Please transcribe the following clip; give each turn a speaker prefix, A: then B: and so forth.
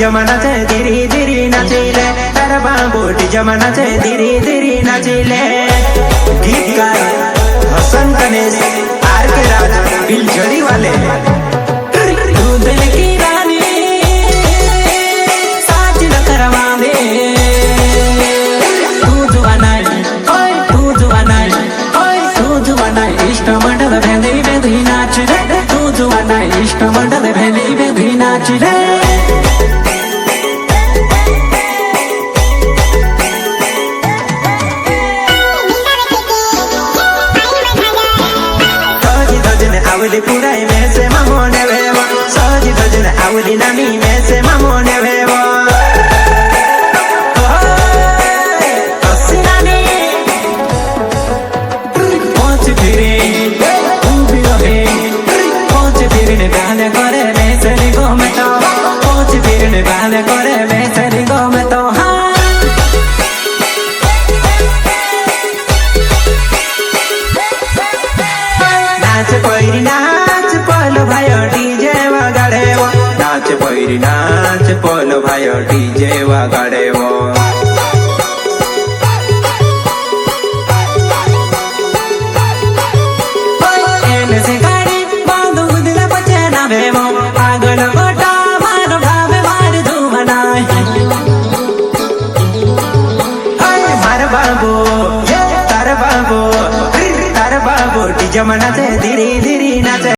A: जमाना से धीरे धीरे नाचिले तारा बाबूटी जमाना से धीरे धीरे नाचिले गीतकार हसन गणेश आर के राज बिलझड़ी वाले तू दिल की रानी साच न करवावे तू जुवानाई ओए तू जुवानाई ओए तू जुवानाई इष्ट मंडल भेंदी भेंदी नाच रे तू जुवानाई इष्ट मंडल भेंदी भेंदी नाच रे आवली पुराई में से मामोने वेवा सोजी तो जने आवली नामी में से मामोने वेवा हसीनानी पहुंच फिरे तू भी रहे पहुंच फिरे ने बहने करे मैं से निगो में तो पहुंच फिरे ने बहने करे मैं से निगो में तो नाच पैरी नाच पोलो भायो डीजे वगाडेवो नाच पैरी नाच पोलो भायो डीजे वगाडेवो एने से गाड़ी बांधू दिला पचे ना भेवो आगल गोटा मारो भावे मार धुमनाई मार बाबू तार बाबू टी जमाना से धीरे धीरे नाच